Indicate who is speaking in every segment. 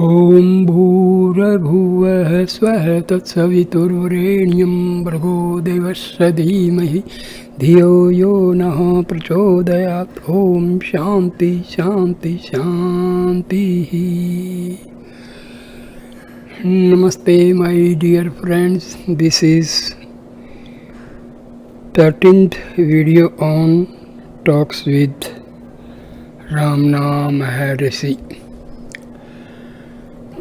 Speaker 1: ॐ भूर्भुवः स्वः तत्सवितुर्वरेण्यं भर्गो देवस्य धीमहि धियो यो नः प्रचोदयात्। ॐ शान्ति शान्ति शान्तिः। Namaste my dear friends, this is 13th video on talks with Ramana Maharshi.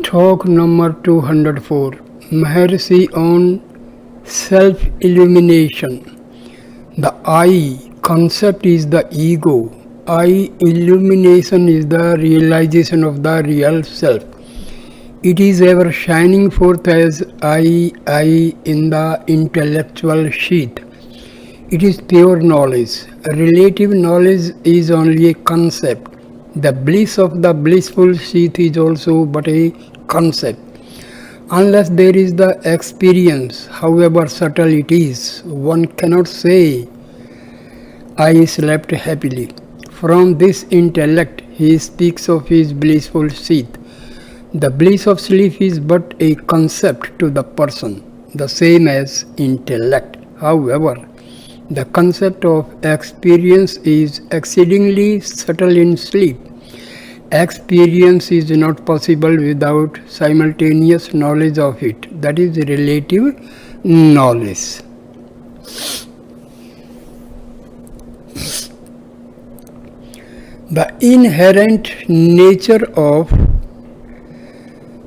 Speaker 1: Talk number 204, Maharshi on self-illumination. The I concept is the ego. I illumination is the realization of the real self. It is ever shining forth as I in the intellectual sheath. It is pure knowledge. Relative knowledge is only a concept. The bliss of the blissful sheath is also but a concept. Unless there is the experience, however subtle it is, one cannot say, I slept happily. From this intellect, he speaks of his blissful sheath. The bliss of sleep is but a concept to the person, the same as intellect. However, the concept of experience is exceedingly subtle in sleep. Experience is not possible without simultaneous knowledge of it. That is relative knowledge. The inherent nature of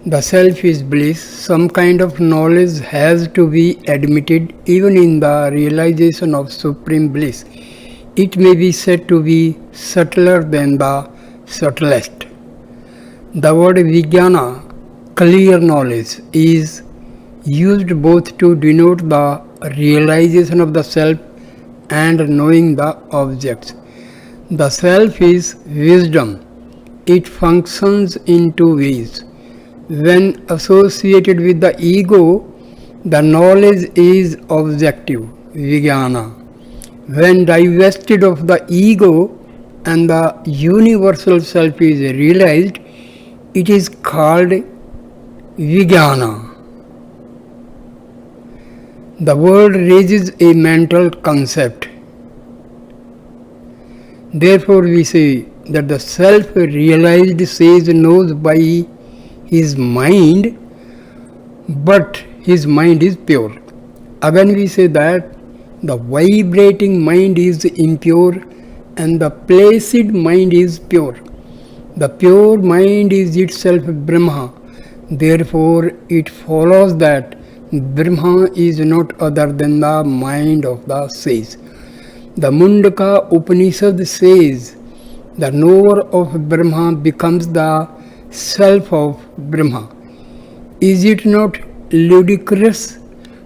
Speaker 1: the self is bliss. Some kind of knowledge has to be admitted even in the realization of supreme bliss. It may be said to be subtler than the subtlest. The word vijnana, clear knowledge, is used both to denote the realization of the self and knowing the objects. The self is wisdom. It functions in two ways. When associated with the ego, the knowledge is objective, vijnana. When divested of the ego and the universal self is realized, it is called vijnana. The word raises a mental concept. Therefore, we say that the self-realized sage knows by his mind, but his mind is pure. Again we say that the vibrating mind is impure and the placid mind is pure. The pure mind is itself Brahma. Therefore it follows that Brahma is not other than the mind of the sage. The Mundaka Upanishad says the knower of Brahma becomes the self of Brahma. Is it not ludicrous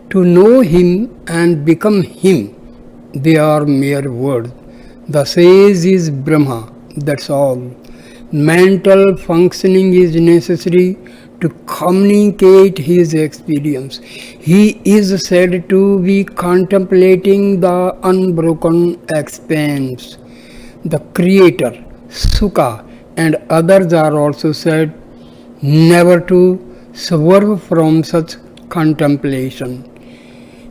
Speaker 1: to know him and become him? They are mere words. The sage is Brahma, that's all. Mental functioning is necessary to communicate his experience. He is said to be contemplating the unbroken expanse. The Creator, Sukha, and others are also said never to swerve from such contemplation.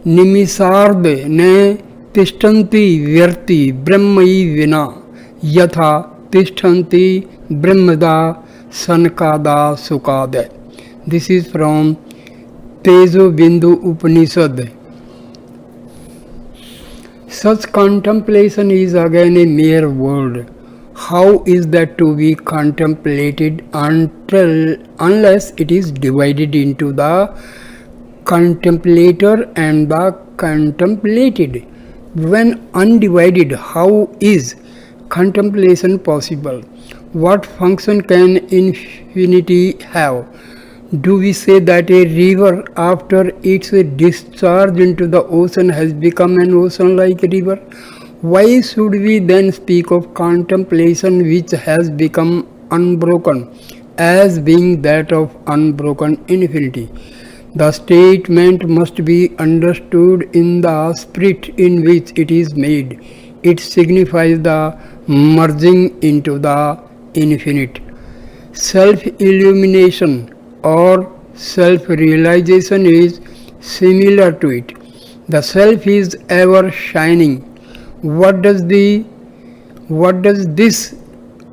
Speaker 1: Nimisarde ne tishtanti vyarti brahmai vina yatha tishtanti brahmada sankada sukade. This is from Tejo Bindu Upanishad. Such contemplation is again a mere word. How is that to be contemplated unless it is divided into the contemplator and the contemplated? When undivided, how is contemplation possible? What function can infinity have? Do we say that a river after its discharge into the ocean has become an ocean-like river? Why should we then speak of contemplation which has become unbroken as being that of unbroken infinity? The statement must be understood in the spirit in which it is made. It signifies the merging into the infinite. self-illumination or self-realization is similar to it. The self is ever shining. What does this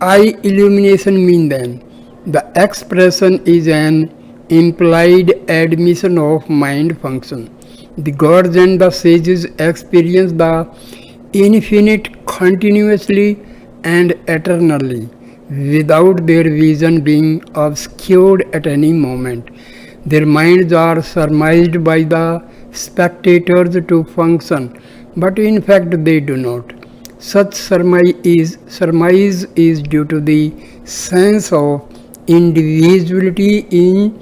Speaker 1: I illumination mean then? The expression is an implied admission of mind function. The gods and the sages experience the infinite continuously and eternally, without their vision being obscured at any moment. Their minds are surmised by the spectators to function, but in fact they do not. Such surmise is due to the sense of individuality in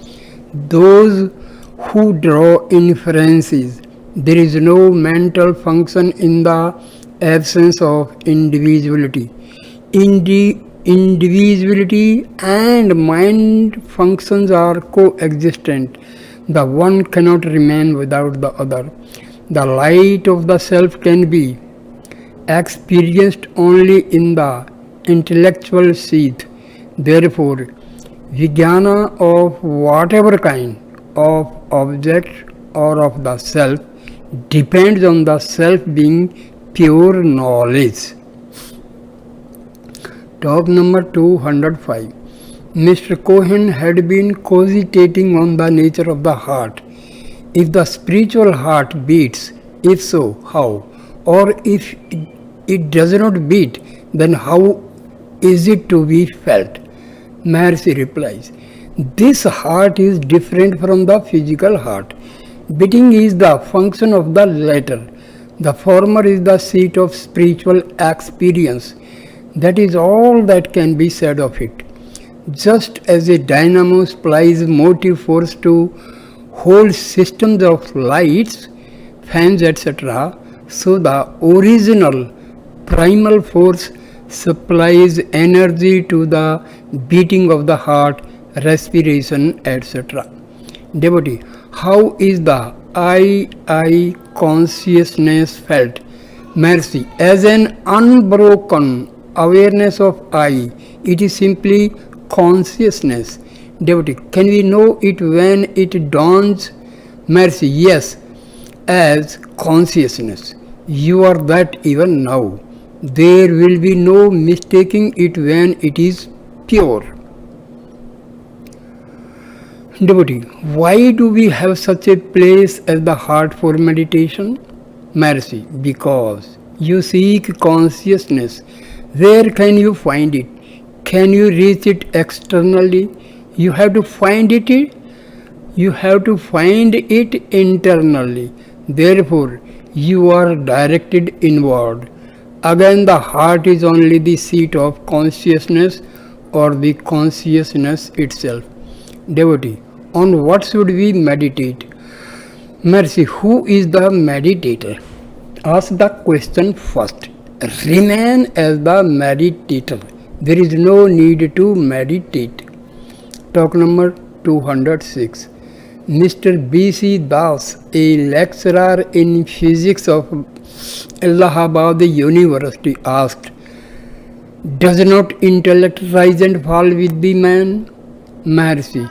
Speaker 1: those who draw inferences. There is no mental function in the absence of individuality. Individuality and mind functions are coexistent. The one cannot remain without the other. The light of the self can be experienced only in the intellectual seat. Therefore, vijnana of whatever kind of object or of the self depends on the self being pure knowledge. Talk number 205. Mr. Cohen had been cogitating on the nature of the heart. If the spiritual heart beats, if so, how? Or if it does not beat, then how is it to be felt? Maharshi replies, this heart is different from the physical heart. Beating is the function of the latter. The former is the seat of spiritual experience. That is all that can be said of it. Just as a dynamo supplies motive force to whole systems of lights, fans, etc., so the original primal force supplies energy to the beating of the heart, respiration, etc. Devotee, how is the I consciousness felt? Mercy, as an unbroken awareness of I, it is simply consciousness. Devotee, can we know it when it dawns? Mercy, yes, as consciousness. You are that even now. There will be no mistaking it when it is pure. Devotee, why do we have such a place as the heart for meditation? Mercy, because you seek consciousness. Where can you find it? Can you reach it externally? You have to find it. You have to find it internally. Therefore, you are directed inward. Again, the heart is only the seat of consciousness or the consciousness itself. Devotee, on what should we meditate? Mercy, who is the meditator? Ask the question first. Remain as the meditator. There is no need to meditate. Talk number 206. Mr. B.C. Das, a lecturer in physics of Allahabad University, asked, does not intellect rise and fall with the man? Maharshi,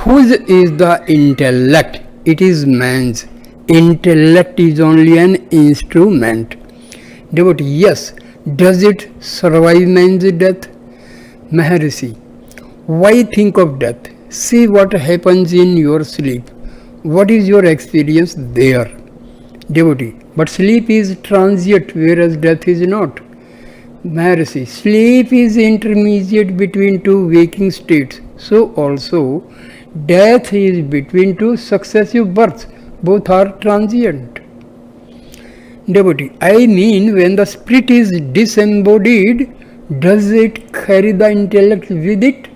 Speaker 1: whose is the intellect? It is man's. Intellect is only an instrument. Devotee, yes. Does it survive man's death? Maharshi, why think of death? See what happens in your sleep. What is your experience there? Devotee, but sleep is transient, whereas death is not. Maharshi, sleep is intermediate between two waking states. So also, death is between two successive births. Both are transient. Devotee, I mean, when the spirit is disembodied, does it carry the intellect with it?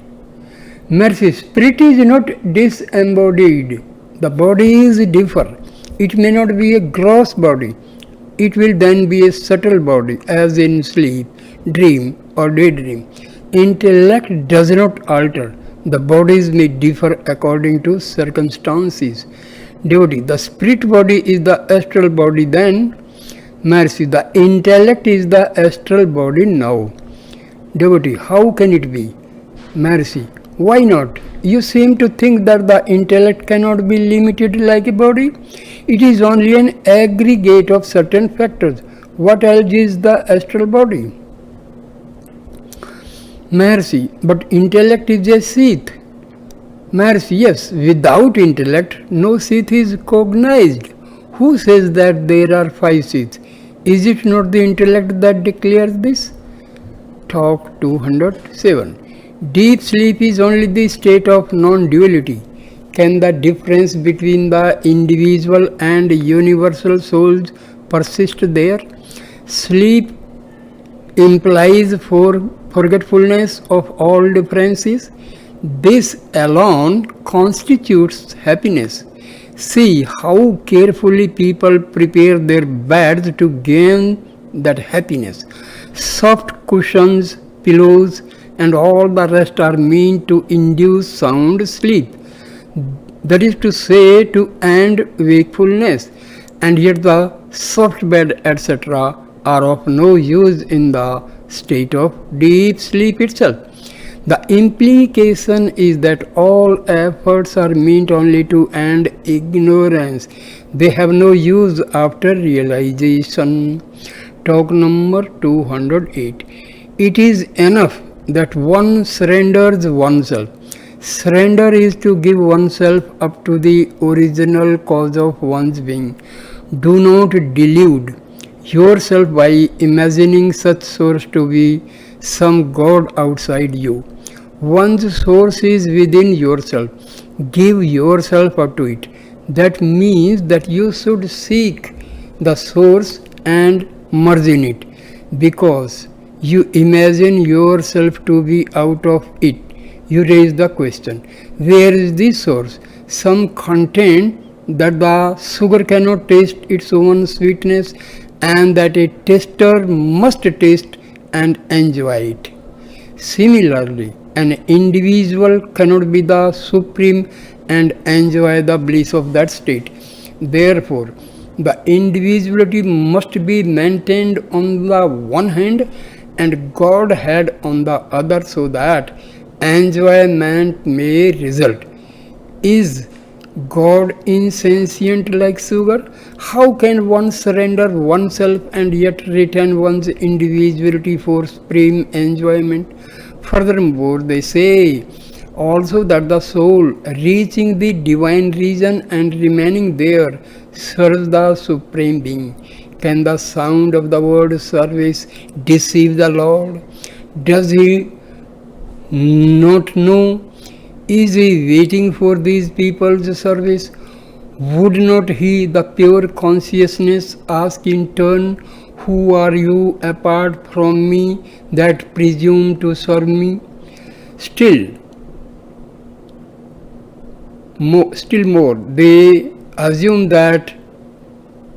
Speaker 1: Mercy, spirit is not disembodied. The bodies differ. It may not be a gross body. It will then be a subtle body, as in sleep, dream, or daydream. Intellect does not alter. The bodies may differ according to circumstances. Devotee, the spirit body is the astral body then. Mercy, the intellect is the astral body now. Devotee, how can it be? Mercy, Why not? You seem to think that the intellect cannot be limited like a body. It is only an aggregate of certain factors. What else is the astral body? Maharshi, but intellect is a sheath. Maharshi, yes, without intellect, no sheath is cognized. Who says that there are 5 sheaths? Is it not the intellect that declares this? Talk 207. Deep sleep is only the state of non-duality. Can the difference between the individual and universal souls persist there? Sleep implies forgetfulness of all differences. This alone constitutes happiness. See how carefully people prepare their beds to gain that happiness. Soft cushions, pillows, and all the rest are meant to induce sound sleep. That is to say, to end wakefulness. And yet the soft bed, etc., are of no use in the state of deep sleep itself. The implication is that all efforts are meant only to end ignorance. They have no use after realization. Talk number 208. It is enough that one surrenders oneself. Surrender is to give oneself up to the original cause of one's being. Do not delude yourself by imagining such source to be some God outside you. One's source is within yourself. Give yourself up to it. That means that you should seek the source and merge in it, because you imagine yourself to be out of it. You raise the question, where is the source? Some contend that the sugar cannot taste its own sweetness and that a taster must taste and enjoy it. Similarly, an individual cannot be the supreme and enjoy the bliss of that state. Therefore, the individuality must be maintained on the one hand and Godhead on the other, so that enjoyment may result. Is God insentient like sugar? How can one surrender oneself and yet retain one's individuality for supreme enjoyment? Furthermore, they say also that the soul, reaching the divine region and remaining there, serves the Supreme Being. Can the sound of the word service deceive the Lord? Does he not know? Is he waiting for these people's service? Would not he, the pure consciousness, ask in turn, who are you apart from me that presume to serve me? Still more, they assume that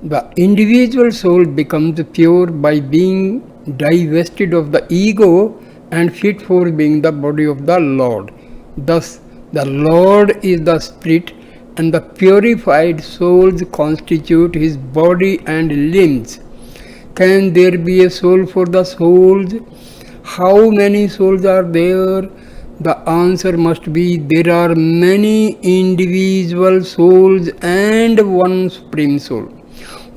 Speaker 1: the individual soul becomes pure by being divested of the ego and fit for being the body of the Lord. Thus, the Lord is the spirit, and the purified souls constitute his body and limbs. Can there be a soul for the souls? How many souls are there? The answer must be there are many individual souls and one supreme soul.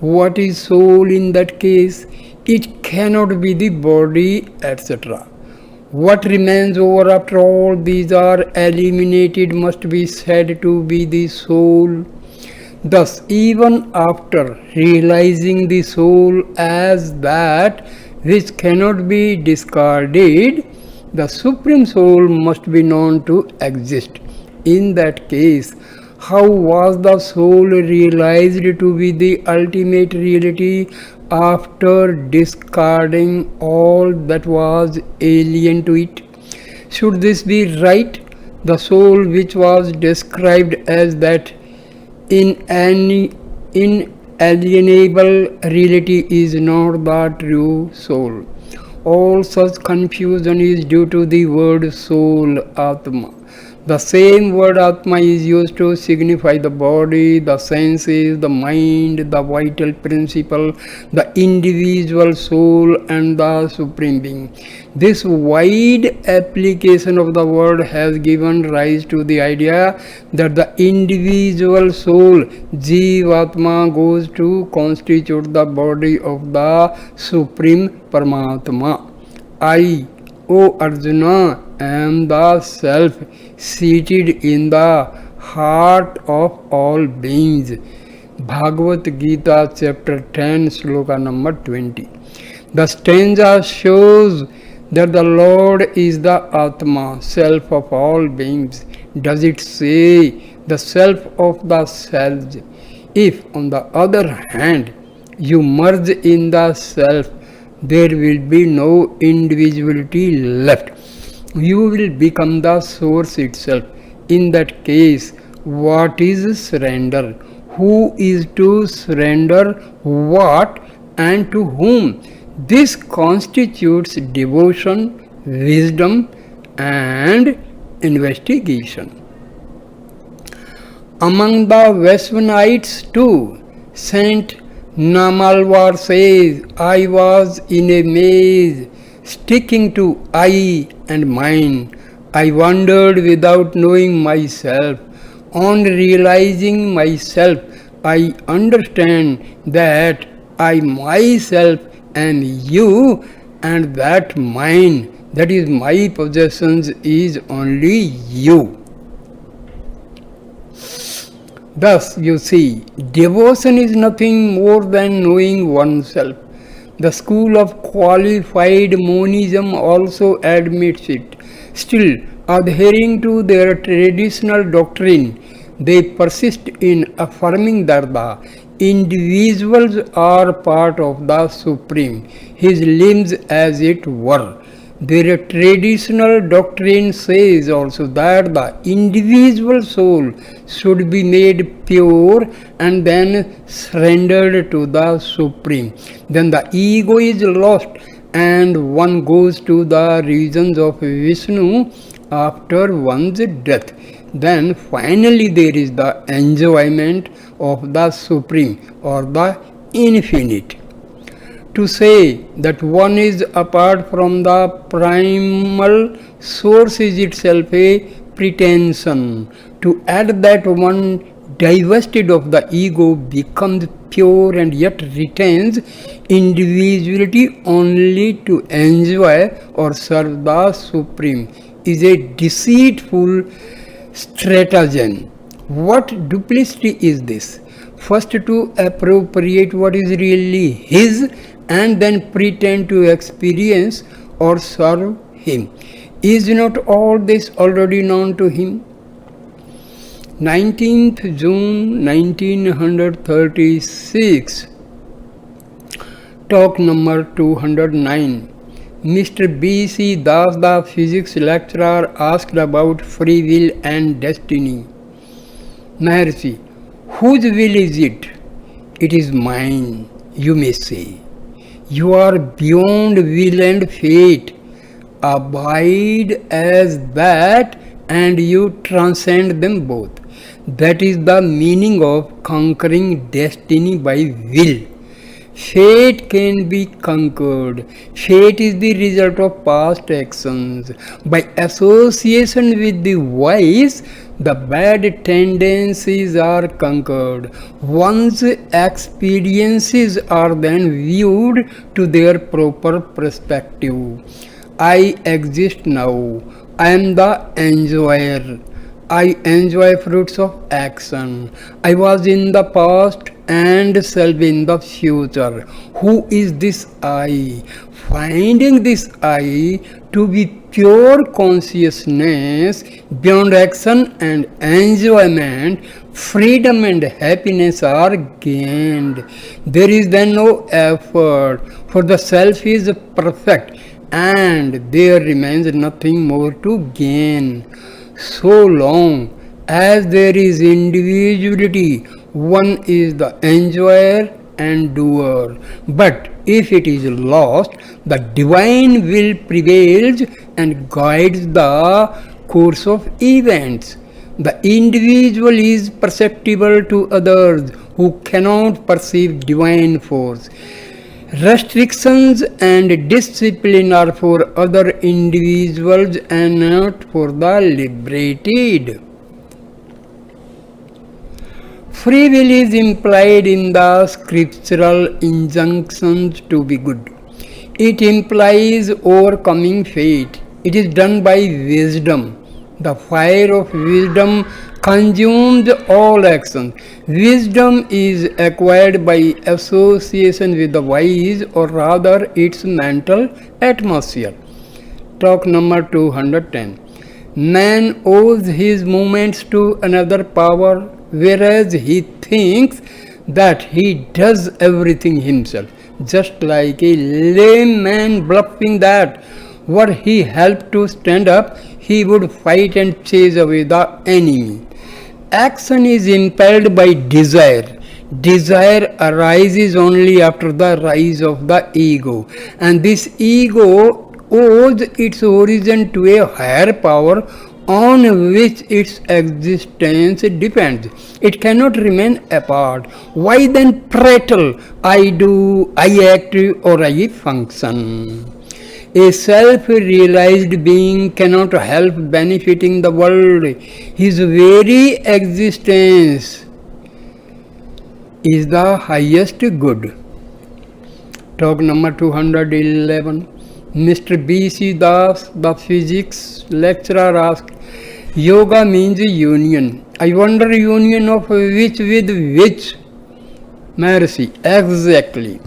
Speaker 1: What is soul in that case? It cannot be the body, etc. What remains over after all these are eliminated must be said to be the soul. Thus, even after realizing the soul as that which cannot be discarded, the Supreme Soul must be known to exist. In that case, how was the soul realized to be the ultimate reality after discarding all that was alien to it? Should this be right? The soul which was described as that inalienable reality is not the true soul. All such confusion is due to the word soul, Atma. The same word Atma is used to signify the body, the senses, the mind, the vital principle, the individual soul, and the supreme being. This wide application of the word has given rise to the idea that the individual soul, Jivatma, goes to constitute the body of the Supreme Paramatma. I, O Arjuna, am the self seated in the heart of all beings. Bhagavad Gita chapter 10 sloka number 20. The stanza shows that the Lord is the Atma, self of all beings. Does it say the self of the selves? If, on the other hand, you merge in the self, there will be no individuality left. You will become the source itself. In that case, what is surrender? Who is to surrender what and to whom? This constitutes devotion, wisdom, and investigation. Among the Vaishnavanites too, Saint Namalwar says, I was in a maze, sticking to I and mine. I wandered without knowing myself. On realizing myself, I understand that I myself am you, and that mine, that is my possessions, is only you. Thus, you see, devotion is nothing more than knowing oneself. The school of qualified monism also admits it. Still, adhering to their traditional doctrine, they persist in affirming that the individuals are part of the Supreme, his limbs as it were. Their traditional doctrine says also that the individual soul should be made pure and then surrendered to the Supreme. Then the ego is lost and one goes to the regions of Vishnu after one's death. Then finally there is the enjoyment of the Supreme or the Infinite. To say that one is apart from the primal source is itself a pretension. To add that one divested of the ego becomes pure and yet retains individuality only to enjoy or serve the Supreme is a deceitful stratagem. What duplicity is this? First to appropriate what is really his and then pretend to experience or serve him. Is not all this already known to him? 19th June 1936, talk number 209. Mr. B.C. Das, the physics lecturer, asked about free will and destiny. Maharshi, whose will is it? It is mine, you may say. You are beyond will and fate. Abide as that and you transcend them both. That is the meaning of conquering destiny by will. Fate can be conquered. Fate is the result of past actions. By association with the wise, the bad tendencies are conquered. One's experiences are then viewed to their proper perspective. I exist now. I am the enjoyer. I enjoy fruits of action. I was in the past and shall be in the future. Who is this I? Finding this I to be pure consciousness, beyond action and enjoyment, freedom and happiness are gained. There is then no effort, for the self is perfect and there remains nothing more to gain. So long as there is individuality, one is the enjoyer and doer. But if it is lost, the divine will prevails and guides the course of events. The individual is perceptible to others who cannot perceive divine force. Restrictions and discipline are for other individuals and not for the liberated. Free will is implied in the scriptural injunctions to be good. It implies overcoming fate. It is done by wisdom. The fire of wisdom consumes all actions. Wisdom is acquired by association with the wise, or rather its mental atmosphere. Talk number 210. Man owes his movements to another power, whereas he thinks that he does everything himself, just like a lame man bluffing that were he helped to stand up, he would fight and chase away the enemy. Action is impelled by desire. Desire arises only after the rise of the ego, and this ego owes its origin to a higher power on which its existence depends. It cannot remain apart. Why then prattle, I do, I act, or I function? A self-realized being cannot help benefiting the world. His very existence is the highest good. Talk number 211. Mr. B.C. Das, the physics lecturer, asked, Yoga means union. I wonder union of which with which? Maharshi, exactly.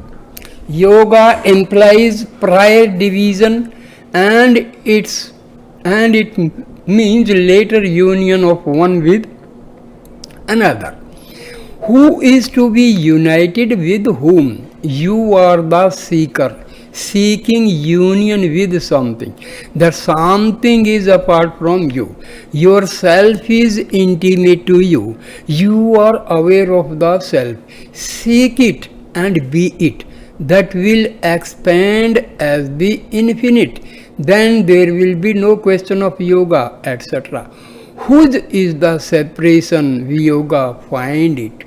Speaker 1: Yoga implies prior division and it means later union of one with another. Who is to be united with whom? You are the seeker, seeking union with something. That something is apart from you. Yourself is intimate to you. You are aware of the self. Seek it and be it. That will expand as the infinite. Then there will be no question of yoga, etc. Whose is the separation? We yoga find it.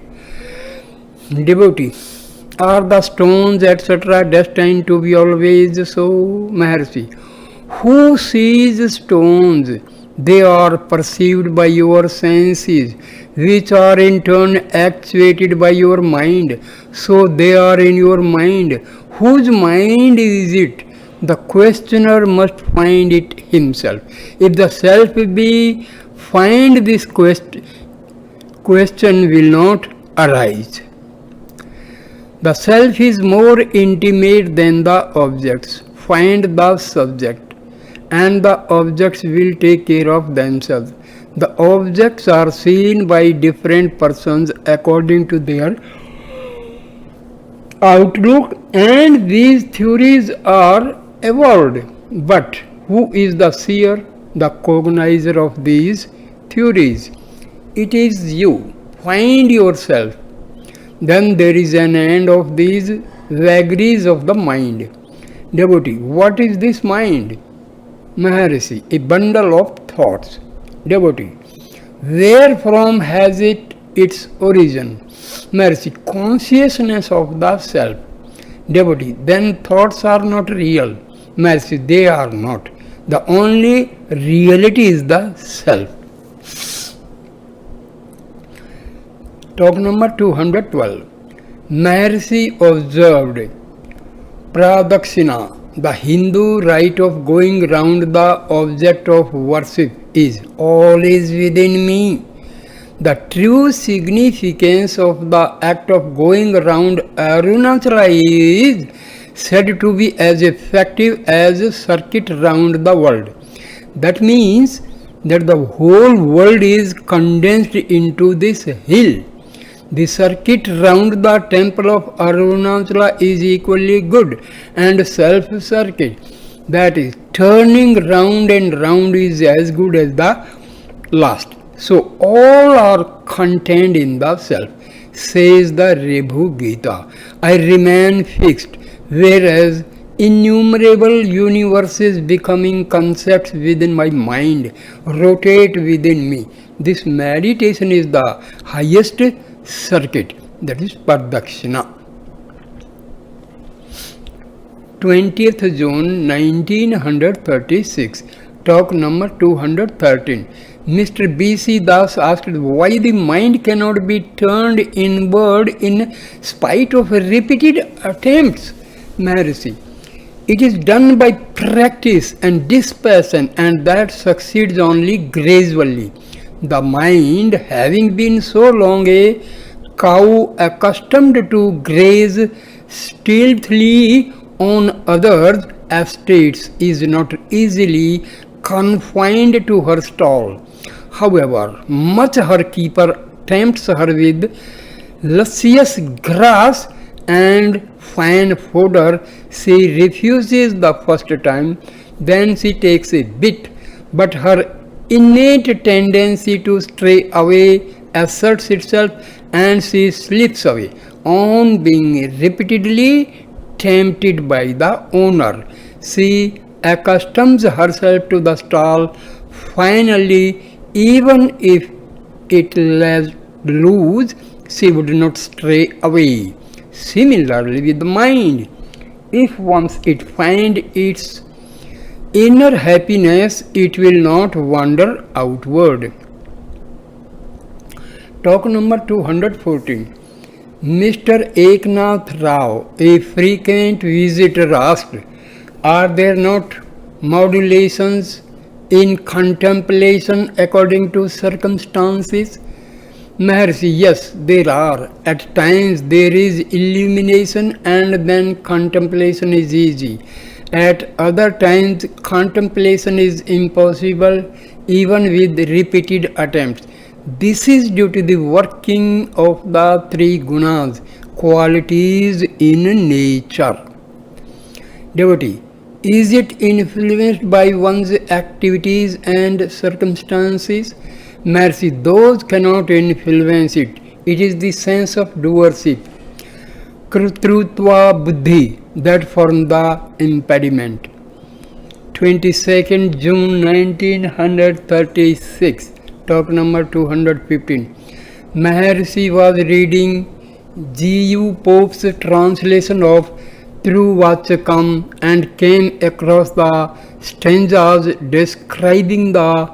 Speaker 1: Devotee, are the stones, etc., destined to be always so? Maharshi, who sees stones? They are perceived by your senses, which are in turn actuated by your mind. So they are in your mind. Whose mind is it? The questioner must find it himself. If the self be find, this question will not arise. The self is more intimate than the objects. Find the subject, and the objects will take care of themselves. The objects are seen by different persons according to their outlook, and these theories are evolved. But who is the seer, the cognizer of these theories? It is you. Find yourself. Then there is an end of these vagaries of the mind. Devotee, what is this mind? Maharshi, a bundle of thoughts. Devotee, where from has it its origin? Maharshi, consciousness of the self. Devotee, then thoughts are not real. Maharshi, they are not. The only reality is the self. Talk number 212. Maharshi observed, Pradakshina, the Hindu rite of going round the object of worship, is always within me. The true significance of the act of going round Arunachala is said to be as effective as a circuit round the world. That means that the whole world is condensed into this hill. The circuit round the temple of Arunachala is equally good, and self-circuit, that is, turning round and round, is as good as the last. So all are contained in the self, says the Rebhu Gita. I remain fixed, whereas innumerable universes becoming concepts within my mind rotate within me. This meditation is the highest circuit, that is Pardakshina. 20th June 1936, talk number 213. Mr. B.C. Das asked why the mind cannot be turned inward in spite of repeated attempts. Maharshi, it is done by practice and dispassion, and that succeeds only gradually. The mind, having been so long a cow accustomed to graze stealthily on others' estates, is not easily confined to her stall. However much her keeper tempts her with luscious grass and fine fodder, she refuses the first time. Then she takes a bit, but her innate tendency to stray away asserts itself, and she slips away. On being repeatedly tempted by the owner, she accustoms herself to the stall. Finally, even if it let loose, she would not stray away. Similarly with the mind, if once it finds its inner happiness, it will not wander outward. Talk number 214. Mr. Eknath Rao, a frequent visitor, asked, are there not modulations in contemplation according to circumstances? Maharshi, yes, there are. At times there is illumination and then contemplation is easy. At other times contemplation is impossible even with repeated attempts. This is due to the working of the three gunas, qualities in nature. Devotee, is it influenced by one's activities and circumstances? Mercy, those cannot influence it. It is the sense of doership, Krutrutva Buddhi, that form the impediment. 22nd June 1936, talk number 215. Maharshi was reading G.U. Pope's translation of Through Vachakam and came across the stanzas describing the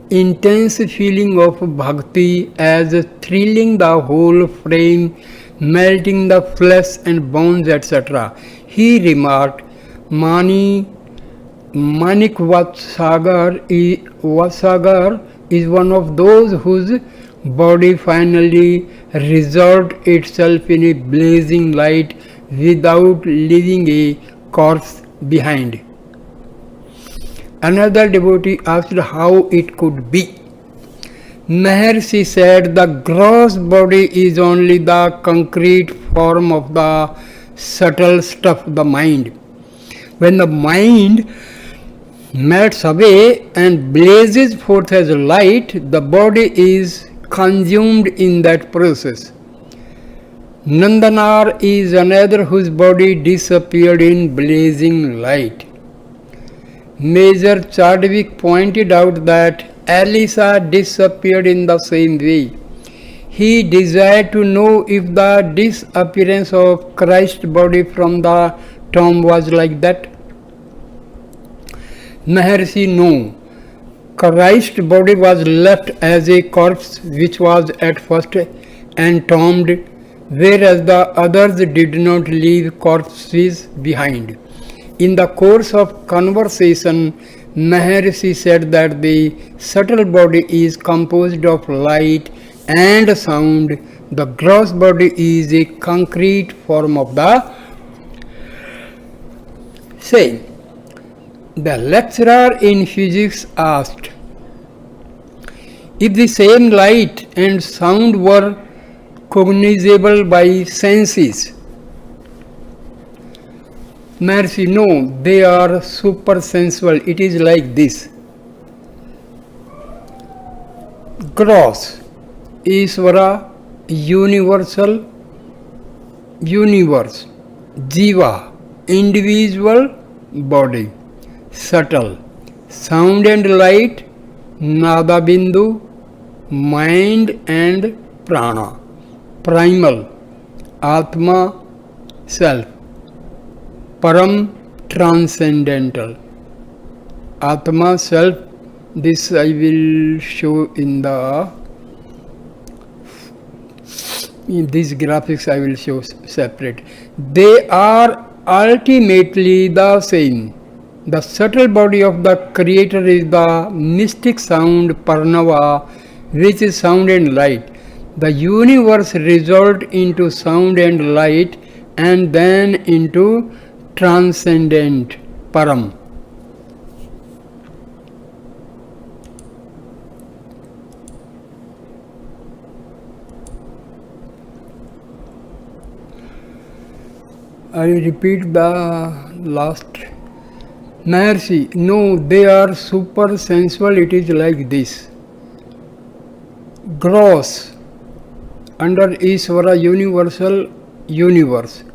Speaker 1: intense feeling of bhakti as thrilling the whole frame, melting the flesh and bones, etc. He remarked, Manik Vatsagar is one of those whose body finally resolved itself in a blazing light without leaving a corpse behind. Another devotee asked how it could be. Maharshi said the gross body is only the concrete form of the subtle stuff, the mind. When the mind melts away and blazes forth as light, the body is consumed in that process. Nandanar is another whose body disappeared in blazing light. Major Chadwick pointed out that Elisa disappeared in the same way. He desired to know if the disappearance of Christ's body from the tomb was like that. Maharshi, no. Christ's body was left as a corpse which was at first entombed, whereas the others did not leave corpses behind. In the course of conversation, Maharshi said that the subtle body is composed of light and sound. The gross body is a concrete form of the same. The lecturer in physics asked, if the same light and sound were cognizable by senses? Maharshi, no, they are supersensual. It is like this. Gross, Ishvara, universal, universe, Jiva, individual body. Subtle, sound and light, nada bindu, mind and prana. Primal, atma, self. Param, transcendental. Atma, self. This I will show in these graphics I will show separate. They are ultimately the same. The subtle body of the Creator is the mystic sound Parnava, which is sound and light. The universe resolved into sound and light and then into transcendent Param. I repeat the last. Maharshi, no, they are super sensual. It is like this. Gross, under Ishvara, universal universe.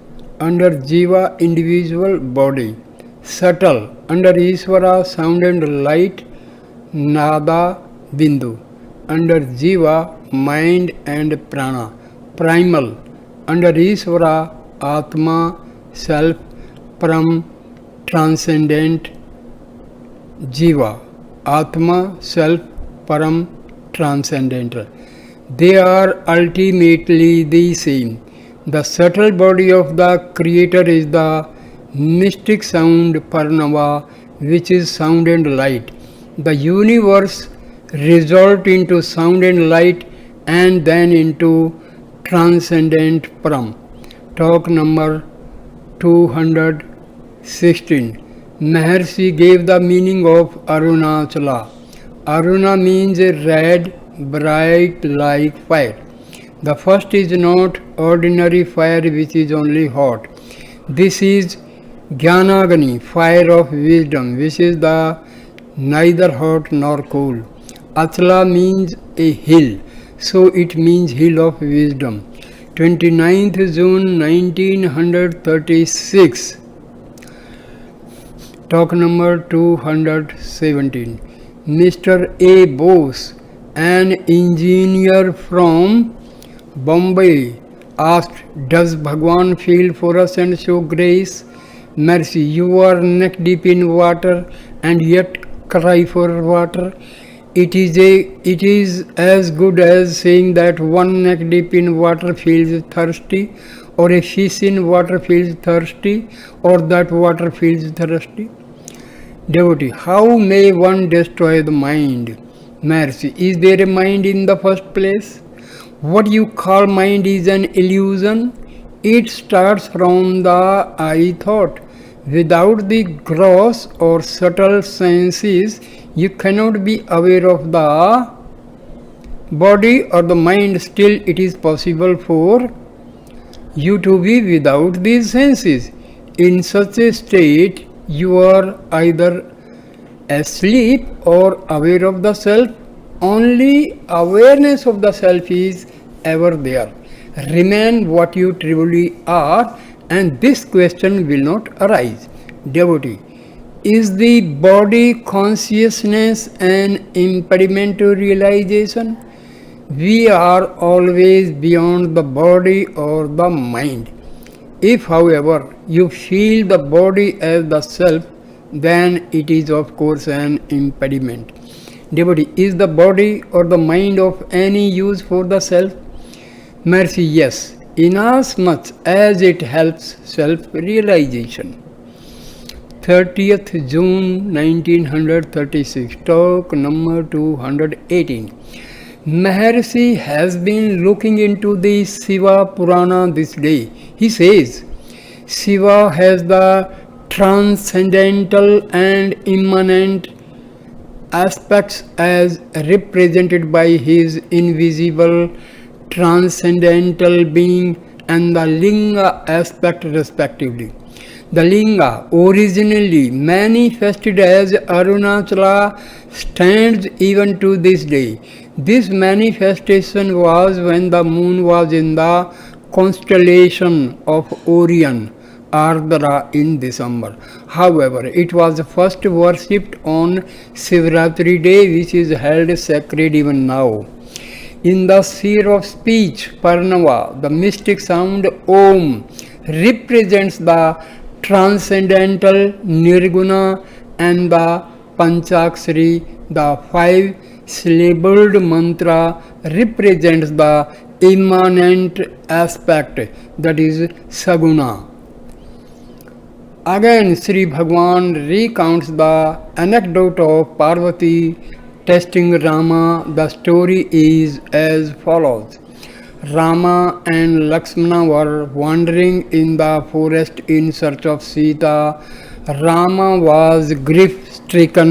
Speaker 1: Under Jiva, individual body. Subtle, under Ishvara, sound and light, Nada, Bindu. Under Jiva, mind and prana. Primal, under Ishvara, Atma, self, Param, transcendent, Jiva, Atma, self, Param, transcendental. They are ultimately the same. The subtle body of the Creator is the mystic sound Parnava, which is sound and light. The universe resolved into sound and light and then into transcendent Param. Talk number 216. Maharshi gave the meaning of Arunachala. Aruna means red, bright like fire. The first is not ordinary fire which is only hot. This is Jnanagani, fire of wisdom, which is the neither hot nor cold. Achala means a hill, so it means hill of wisdom. 29th June 1936. Talk number 217. Mr. A. Bose, an engineer from Bombay, asked, "Does Bhagwan feel for us and show grace? Mercy, you are neck deep in water and yet cry for water. It is as good as saying that one neck deep in water feels thirsty, or a fish in water feels thirsty, or that water feels thirsty." Devotee, how may one destroy the mind? Mercy, is there a mind in the first place? What you call mind is an illusion. It starts from the I thought. Without the gross or subtle senses, you cannot be aware of the body or the mind. Still, it is possible for you to be without these senses. In such a state, you are either asleep or aware of the self. Only awareness of the self is ever there. Remain what you truly are, and this question will not arise. Devotee, is the body consciousness an impediment to realization? We are always beyond the body or the mind. If, however, you feel the body as the self, then it is of course an impediment. Devotee, is the body or the mind of any use for the self? Mercy, yes, inasmuch as it helps self-realization. 30th June 1936, talk number 218. Maharshi has been looking into the Shiva Purana this day. He says, Shiva has the transcendental and immanent aspects as represented by his invisible transcendental being and the Linga aspect respectively. The Linga, originally manifested as Arunachala, stands even to this day. This manifestation was when the moon was in the constellation of Orion, Ardra in December. However, it was first worshipped on Shivratri day, which is held sacred even now. In the sphere of speech, Parnava, the mystic sound Om represents the transcendental Nirguna, and the Panchakshari, the five syllabled mantra, represents the immanent aspect, that is Saguna. Again, Sri Bhagwan recounts the anecdote of Parvati testing Rama. The story is as follows. Rama and Lakshmana were wandering in the forest in search of Sita. Rama was grief-stricken.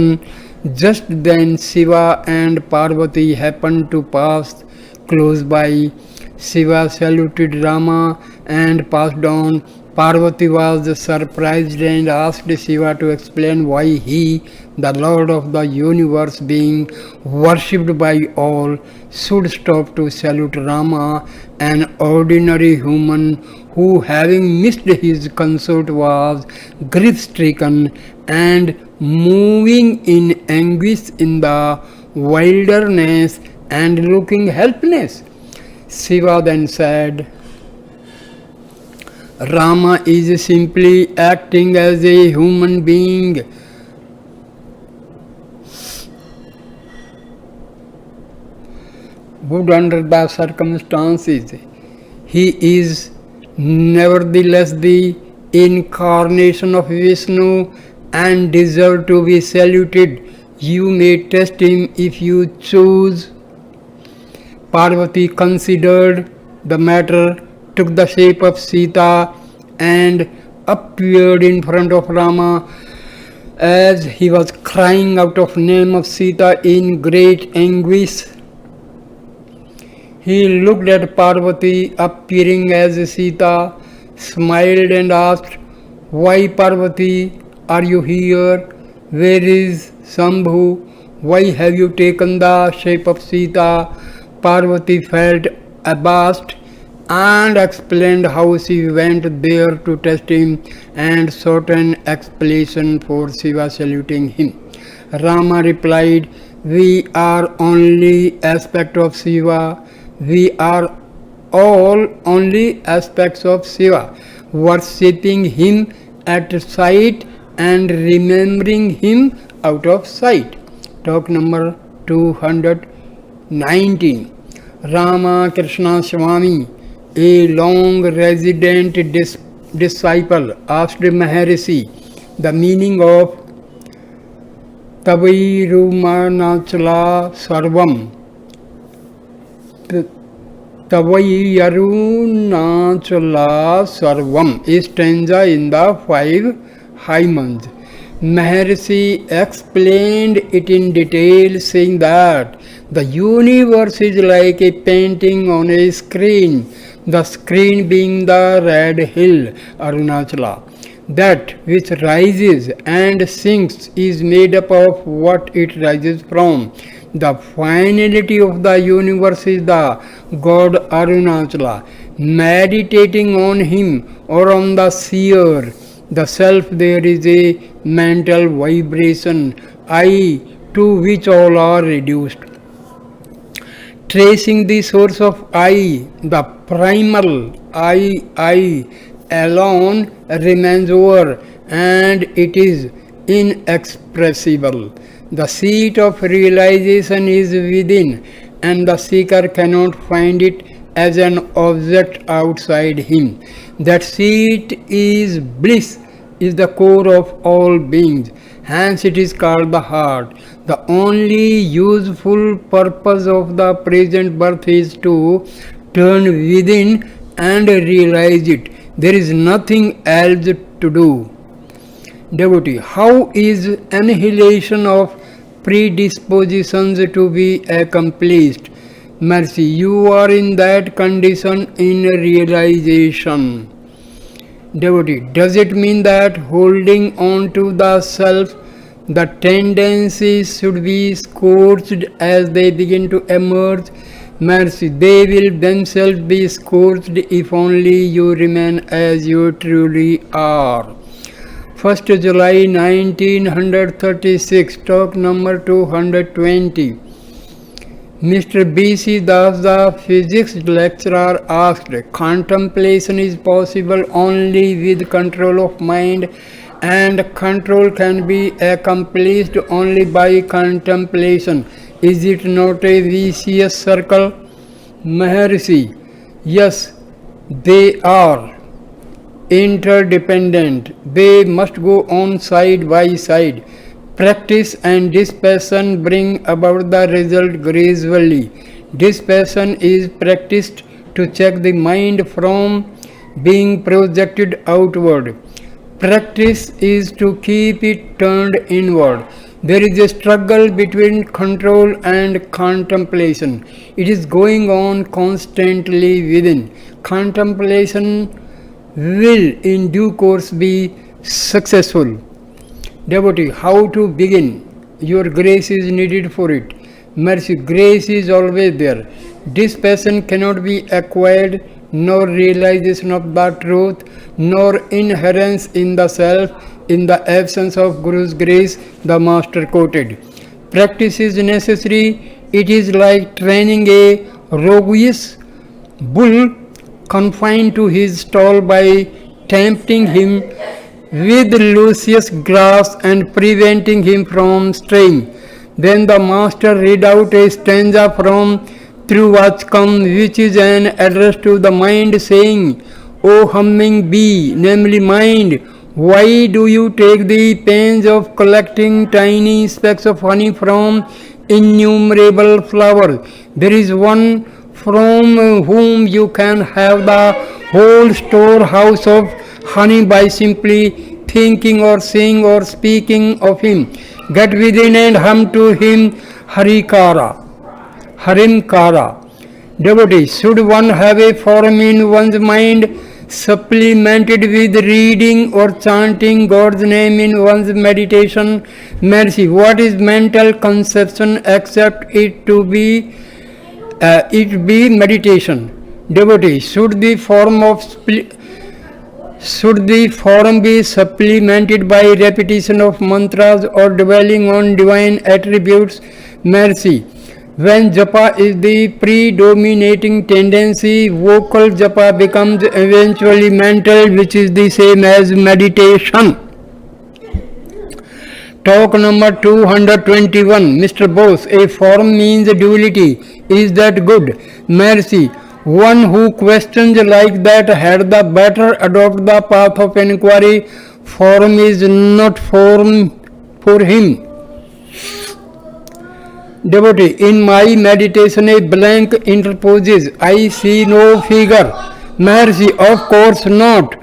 Speaker 1: Just then Shiva and Parvati happened to pass close by. Shiva saluted Rama and passed on. Parvati was surprised and asked Shiva to explain why he, the Lord of the universe, being worshipped by all, should stop to salute Rama, an ordinary human who, having missed his consort, was grief-stricken and moving in anguish in the wilderness and looking helpless. Shiva then said, Rama is simply acting as a human being. Would under the circumstances, he is nevertheless the incarnation of Vishnu and deserve to be saluted. You may test him if you choose. Parvati considered the matter, took the shape of Sita and appeared in front of Rama. As he was crying out of name of Sita in great anguish, he looked at Parvati appearing as Sita, smiled and asked, Why Parvati, are you here? Where is Shambhu? Why have you taken the shape of Sita? Parvati felt abashed and explained how she went there to test him and sought an explanation for Shiva saluting him. Rama replied, We are only aspect of Shiva. We are all only aspects of Shiva, worshipping him at sight and remembering him out of sight. Talk number 219. Rama Krishna Swami, a long resident disciple, asked Maharshi the meaning of Tavairumanachala Sarvam. Tavairunachala Sarvam is stanza in the 5 hymns. Maharshi explained it in detail, saying that the universe is like a painting on a screen, the screen being the red hill, Arunachala. That which rises and sinks is made up of what it rises from. The finality of the universe is the God Arunachala. Meditating on him or on the seer, the self, there is a mental vibration, I, to which all are reduced. Tracing the source of I, the primal I alone remains over, and it is inexpressible. The seat of realization is within, and the seeker cannot find it as an object outside him. That seat is bliss, is the core of all beings. Hence it is called the heart. The only useful purpose of the present birth is to turn within and realize it. There is nothing else to do. Devotee, how is annihilation of predispositions to be accomplished? Mercy, you are in that condition in realization. Devotee, does it mean that holding on to the self, the tendencies should be scorched as they begin to emerge? Mercy, they will themselves be scourged if only you remain as you truly are. 1st July 1936, talk number 220. Mr. B.C. Das, the physics lecturer, asked, contemplation is possible only with control of mind, and control can be accomplished only by contemplation. Is it not a vicious circle? Maharshi, yes, they are interdependent. They must go on side by side. Practice and dispassion bring about the result gradually. Dispassion is practiced to check the mind from being projected outward. Practice is to keep it turned inward. There is a struggle between control and contemplation. It is going on constantly within. Contemplation will in due course be successful. Devotee, how to begin? Your grace is needed for it. Mercy, grace is always there. Dispassion cannot be acquired, nor realization of the truth, nor inherence in the self, in the absence of Guru's grace, the Master quoted. Practice is necessary. It is like training a roguish bull confined to his stall by tempting him with luscious grass and preventing him from straying. Then the Master read out a stanza from Through What's Come, which is an address to the mind, saying, O humming bee, namely mind, why do you take the pains of collecting tiny specks of honey from innumerable flowers? There is one from whom you can have the whole storehouse of honey by simply thinking or seeing or speaking of him. Get within and hum to him Harimkara. Devotee, should one have a form in one's mind supplemented with reading or chanting God's name in one's meditation? Mercy, what is mental conception except it be meditation? Devotee, should the form be supplemented by repetition of mantras or dwelling on divine attributes? Mercy, when japa is the predominating tendency, vocal japa becomes eventually mental, which is the same as meditation. Talk number 221. Mr. Bose, a form means duality. Is that good? Mercy, one who questions like that had the better adopt the path of enquiry. Form is not form for him. Devotee, in my meditation a blank interposes. I see no figure. Mercy, of course not.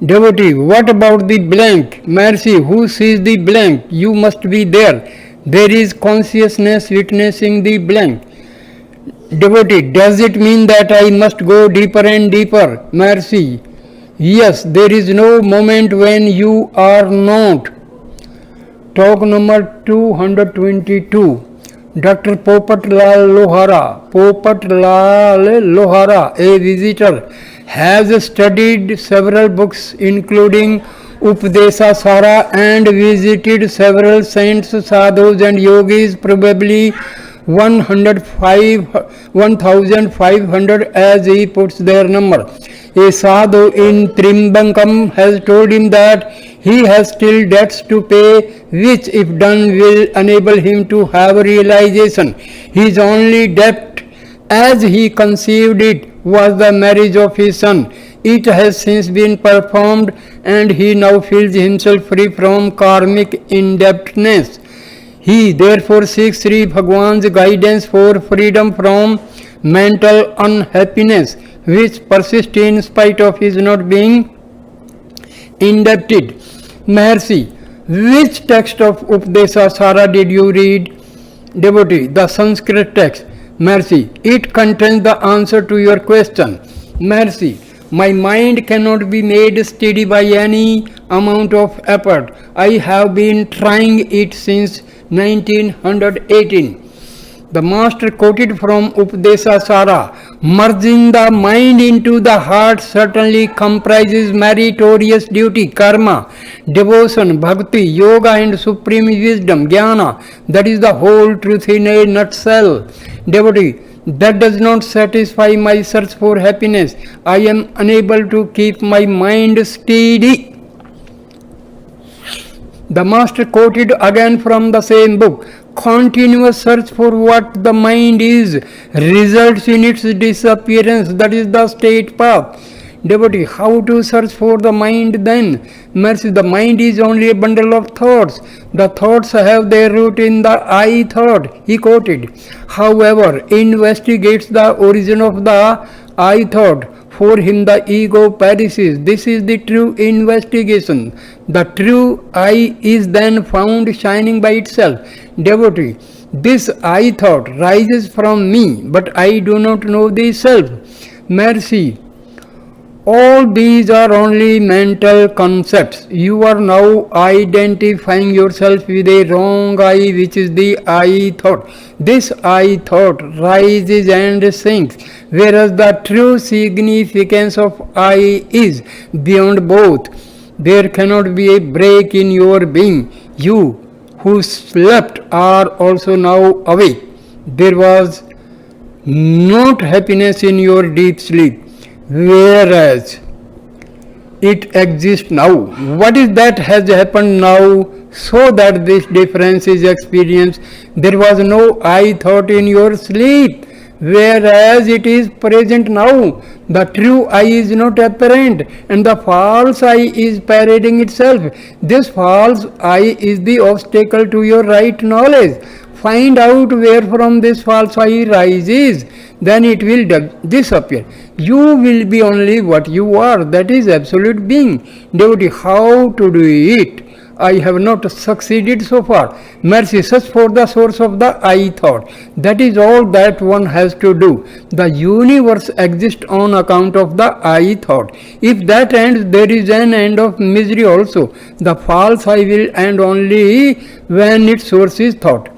Speaker 1: Devotee, what about the blank? Mercy, who sees the blank? You must be there. There is consciousness witnessing the blank. Devotee, does it mean that I must go deeper and deeper? Mercy, yes, there is no moment when you are not. Talk number 222. Dr. Popatlal Lohara, a visitor, has studied several books including Upadesha Sara and visited several saints, sadhus and yogis, probably 1,500 as he puts their number. A sadhu in Trimbakam has told him that he has still debts to pay, which if done will enable him to have realization. His only debt, as he conceived it, was the marriage of his son. It has since been performed and he now feels himself free from karmic indebtedness. He therefore seeks Sri Bhagwan's guidance for freedom from mental unhappiness, which persists in spite of his not being indebted. Maharshi, which text of Upadesha Sara did you read? Devotee, the Sanskrit text. Maharshi, it contains the answer to your question. Maharshi, my mind cannot be made steady by any amount of effort. I have been trying it since 1918. The master quoted from Upadesa Sara, merging the mind into the heart certainly comprises meritorious duty, karma, devotion, bhakti, yoga and supreme wisdom, jnana. That is the whole truth in a nutshell. Devotee, that does not satisfy my search for happiness. I am unable to keep my mind steady. The master quoted again from the same book, continuous search for what the mind is results in its disappearance. That is the straight path. Devotee, how to search for the mind then? Mercy, the mind is only a bundle of thoughts. The thoughts have their root in the I thought, he quoted. However, investigates the origin of the I thought. For him the ego perishes. This is the true investigation. The true I is then found shining by itself. Devotee, this I thought rises from me, but I do not know the self. Mercy, all these are only mental concepts. You are now identifying yourself with a wrong I, which is the I thought. This I thought rises and sinks, whereas the true significance of I is beyond both. There cannot be a break in your being. You who slept are also now awake. There was not happiness in your deep sleep, whereas it exists now. What is that has happened now so that this difference is experienced? There was no I thought in your sleep, whereas it is present now. The true I is not apparent and the false I is parading itself. This false I is the obstacle to your right knowledge. Find out where from this false I rises, then it will disappear. You will be only what you are, that is absolute being. Devotee, how to do it? I have not succeeded so far. Mercy, search for the source of the I thought. That is all that one has to do. The universe exists on account of the I thought. If that ends, there is an end of misery also. The false I will end only when its source is thought.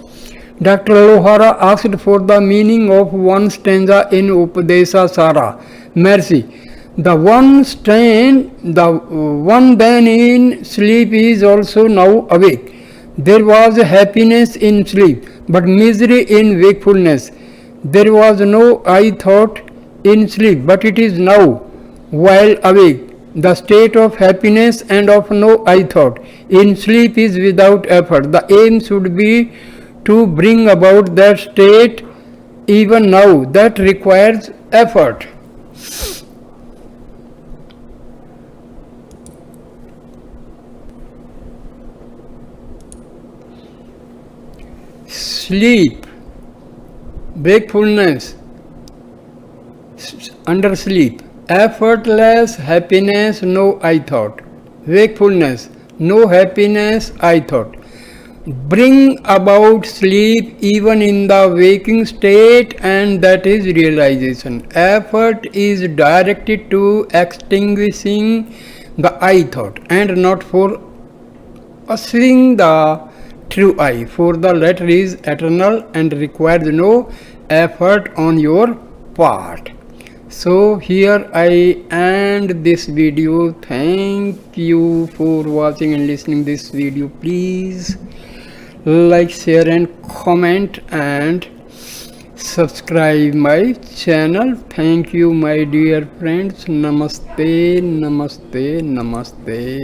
Speaker 1: Dr. Lohara asked for the meaning of one stanza in Upadesa Sara. Mercy, the one then in sleep is also now awake. There was happiness in sleep, but misery in wakefulness. There was no I thought in sleep, but it is now, while awake. The state of happiness and of no I thought in sleep is without effort. The aim should be to bring about that state even now. That requires effort. Sleep, wakefulness, under sleep, effortless happiness, no I thought. Wakefulness, no happiness, I thought. Bring about sleep even in the waking state, and that is realization. Effort is directed to extinguishing the I thought and not for ushering the true I, for the latter is eternal and requires no effort on your part. So here I end this video. Thank you for watching and listening this video. Please like, share and comment and subscribe my channel. Thank you my dear friends. Namaste, namaste, namaste.